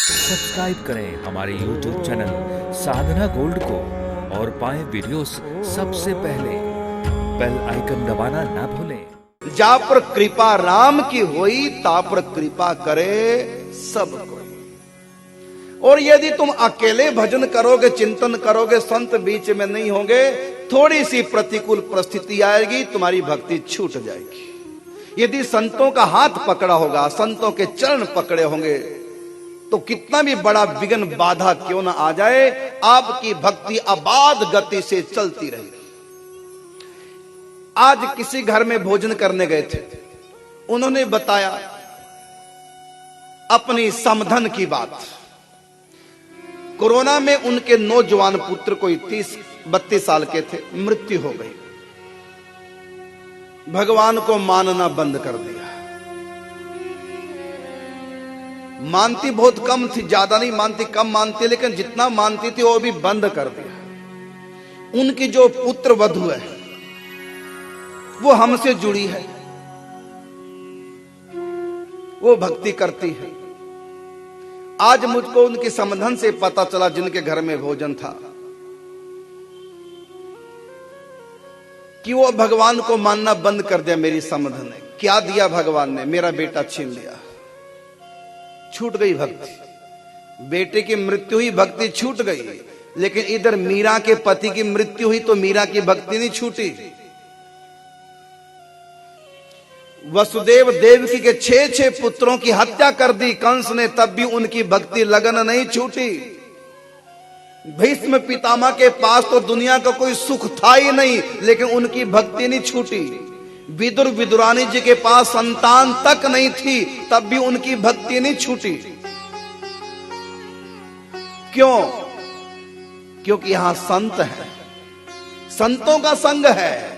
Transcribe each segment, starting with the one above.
Subscribe करें हमारे YouTube channel साधना gold को और पाएं वीडियोस सबसे पहले। बेल आइकन दबाना ना भूलें। जा पर कृपा राम की होई ता पर कृपा करे सब कोई। और यदि तुम अकेले भजन करोगे, चिंतन करोगे, संत बीच में नहीं होंगे, थोड़ी सी प्रतिकूल परिस्थिति आएगी, तुम्हारी भक्ति छूट जाएगी। यदि संतों का हाथ पकड़ा होगा, संतों के चरण पकड़े होंगे, तो कितना भी बड़ा विघ्न बाधा क्यों ना आ जाए, आपकी भक्ति अबाध गति से चलती रहेगी। आज किसी घर में भोजन करने गए थे, उन्होंने बताया अपनी समधन की बात। कोरोना में उनके नौजवान पुत्र कोई 30-32 साल के थे, मृत्यु हो गई। भगवान को मानना बंद कर दिया। मानती बहुत कम थी, ज्यादा नहीं मानती, कम मानती, लेकिन जितना मानती थी वो भी बंद कर दिया। उनकी जो पुत्र वधू है वो हमसे जुड़ी है, वो भक्ति करती है। आज मुझको उनके समधन से पता चला, जिनके घर में भोजन था, कि वो भगवान को मानना बंद कर दिया। मेरी समधन ने क्या दिया, भगवान ने मेरा बेटा छीन लिया, छूट गई भक्ति। बेटे की मृत्यु हुई, भक्ति छूट गई। लेकिन इधर मीरा के पति की मृत्यु हुई तो मीरा की भक्ति नहीं छूटी। वसुदेव देवकी के 6 पुत्रों की हत्या कर दी कंस ने, तब भी उनकी भक्ति लगन नहीं छूटी। भीष्म पितामह के पास तो दुनिया का कोई सुख था ही नहीं, लेकिन उनकी भक्ति नहीं छूटी। विदुर विदुरानी जी के पास संतान तक नहीं थी, तब भी उनकी भक्ति नहीं छूटी। क्यों? क्योंकि यहां संत है, संतों का संग है।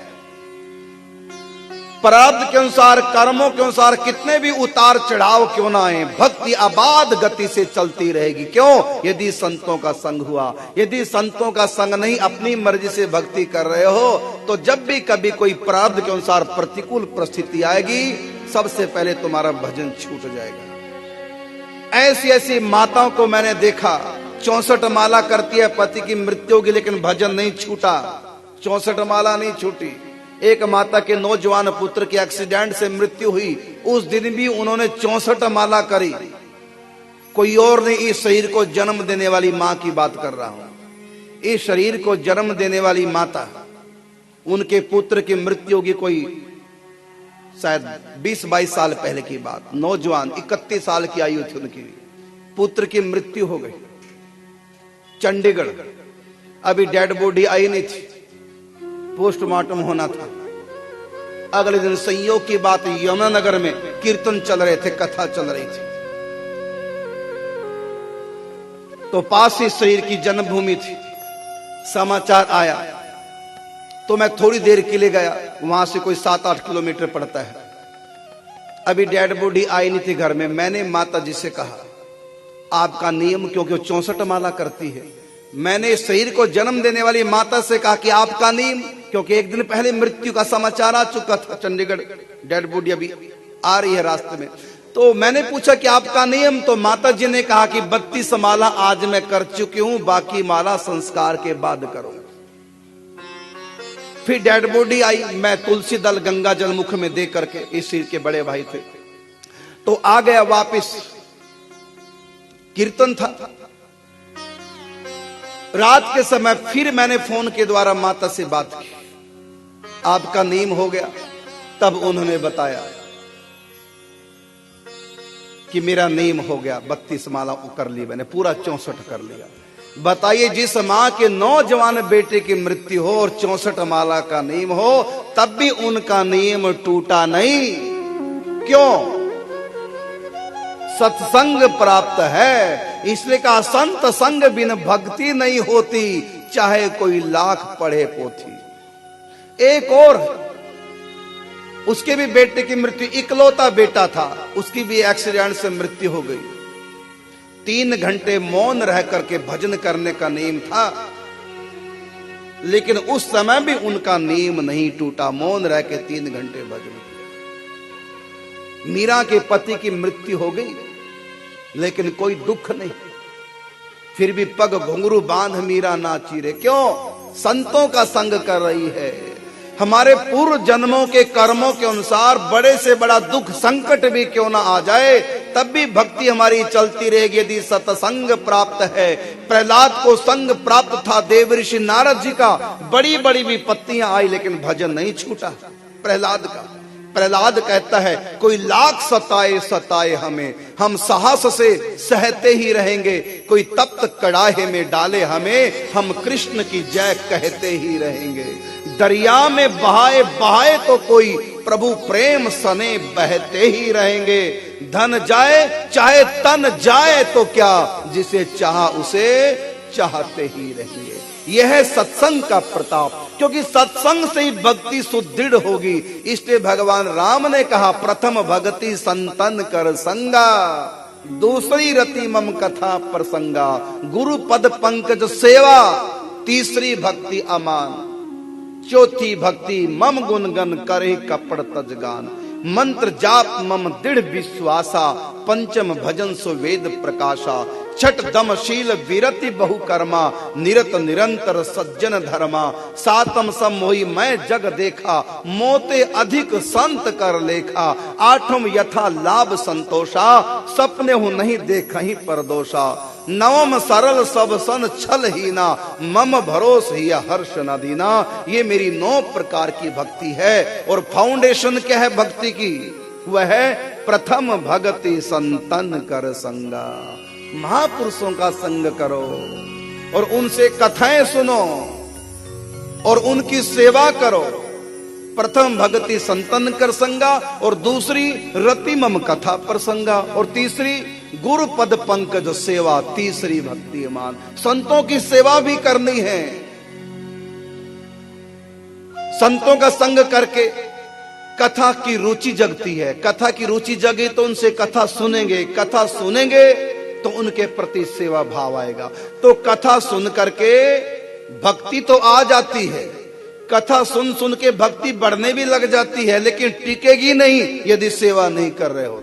प्रारब्ध के अनुसार, कर्मों के अनुसार कितने भी उतार चढ़ाव क्यों ना आए, भक्ति अबाध गति से चलती रहेगी। क्यों? यदि संतों का संग हुआ। यदि संतों का संग नहीं, अपनी मर्जी से भक्ति कर रहे हो, तो जब भी कभी कोई प्रारब्ध के अनुसार प्रतिकूल परिस्थिति आएगी, सबसे पहले तुम्हारा भजन छूट जाएगा। ऐसी ऐसी माताओं को मैंने देखा, 64 माला करती है, पति की मृत्यु होगी लेकिन भजन नहीं छूटा, 64 माला नहीं छूटी। एक माता के नौजवान पुत्र के एक्सीडेंट से मृत्यु हुई, उस दिन भी उन्होंने 64 माला करी। कोई और नहीं, इस शरीर को जन्म देने वाली मां की बात कर रहा हूं। इस शरीर को जन्म देने वाली माता, उनके पुत्र की मृत्यु होगी, कोई शायद 20-22 साल पहले की बात। नौजवान 31 साल की आयु थी उनकी, पुत्र की मृत्यु हो गई चंडीगढ़। अभी डेड बॉडी आई नहीं थी, पोस्टमार्टम होना था। अगले दिन संयोग की बात, यमुनानगर में कीर्तन चल रहे थे, कथा चल रही थी, तो पास ही शरीर की जन्मभूमि थी। समाचार आया तो मैं थोड़ी देर के लिए गया, वहां से कोई 7-8 किलोमीटर पड़ता है। अभी डेड बॉडी आई नहीं थी घर में। मैंने माता जी से कहा, आपका नियम, क्योंकि वो 64 माला करती है। मैंने इस शरीर को जन्म देने वाली माता से कहा कि आपका नियम, क्योंकि एक दिन पहले मृत्यु का समाचार आ चुका था, चंडीगढ़ डेड बॉडी अभी आ रही है रास्ते में। तो मैंने पूछा कि आपका नियम, तो माता जी ने कहा कि 32 माला आज मैं कर चुकी हूं, बाकी माला संस्कार के बाद करूंगा। फिर डेड बॉडी आई, मैं तुलसी दल गंगा जल मुख में दे करके, इस शरीर के बड़े भाई थे, तो आ गया वापिस। कीर्तन था रात के समय, फिर मैंने फोन के द्वारा माता से बात की, आपका नियम हो गया। तब उन्होंने बताया कि मेरा नियम हो गया, 32 माला कर ली मैंने, पूरा 64 कर लिया। बताइए, जिस मां के नौजवान बेटे की मृत्यु हो और 64 माला का नियम हो, तब भी उनका नियम टूटा नहीं। क्यों? सत्संग प्राप्त है। इसलिए कहा, संत संग बिन भक्ति नहीं होती, चाहे कोई लाख पढ़े पोथी। एक और, उसके भी बेटे की मृत्यु, इकलौता बेटा था, उसकी भी एक्सीडेंट से मृत्यु हो गई। 3 घंटे मौन रह करके भजन करने का नियम था, लेकिन उस समय भी उनका नियम नहीं टूटा, मौन रह के 3 घंटे भजन किया। मीरा के पति की मृत्यु हो गई, लेकिन कोई दुख नहीं। फिर भी पग घुंघरू बांध मीरा नाची रे, क्यों? संतों का संग कर रही है। हमारे पूर्व जन्मों के कर्मों के अनुसार बड़े से बड़ा दुख संकट भी क्यों ना आ जाए, तब भी भक्ति हमारी चलती रहेगी यदि सत्संग प्राप्त है। प्रहलाद को संग प्राप्त था देव ऋषि नारद जी का, बड़ी बड़ी विपत्तियां आई लेकिन भजन नहीं छूटा प्रहलाद का। प्रहलाद कहता है कोई लाख सताए सताए हमें, हम साहस से सहते ही रहेंगे। कोई तप्त कड़ाहे में डाले हमें, हम कृष्ण की जय कहते ही रहेंगे। दरिया में बहाए बहाए तो कोई, प्रभु प्रेम सने बहते ही रहेंगे। धन जाए चाहे तन जाए तो क्या, जिसे चाहा उसे चाहते ही रहेंगे। यह है सत्संग का प्रताप, क्योंकि सत्संग से ही भक्ति सुदृढ़ होगी। इसलिए भगवान राम ने कहा प्रथम भक्ति संतन कर संगा, दूसरी रति मम कथा प्रसंगा, गुरु पद पंकज सेवा, तीसरी भक्ति अमान, चौथी भक्ति मम गुणगन करे कपड़ तजगान, मंत्र जाप मम दृढ़ विश्वासा, पंचम भजन सो वेद प्रकाशा, छठ दम शील विरति बहुकर्मा, निरत निरंतर सज्जन धर्मा, सातम सम मोहि मैं जग देखा, मोते अधिक संत कर लेखा, आठम यथा लाभ संतोषा, सपने हूं नहीं देखहि परदोषा, नवम सरल सब सन छल हीना, मम भरोस ही हर्ष न दीना। ये मेरी 9 प्रकार की भक्ति है। और फाउंडेशन क्या है भक्ति की? वह है प्रथम भक्ति संतन कर संगा, महापुरुषों का संग करो और उनसे कथाएं सुनो और उनकी सेवा करो। प्रथम भक्ति संतन कर संगा, और दूसरी रति मम कथा प्रसंगा, और तीसरी गुरु पद पंकज सेवा, तीसरी भक्ति मान। संतों की सेवा भी करनी है। संतों का संग करके कथा की रुचि जगती है। कथा की रुचि जगे तो उनसे कथा सुनेंगे, कथा सुनेंगे तो उनके प्रति सेवा भाव आएगा। तो कथा सुन करके भक्ति तो आ जाती है, कथा सुन सुन के भक्ति बढ़ने भी लग जाती है, लेकिन टिकेगी नहीं यदि सेवा नहीं कर रहे हो।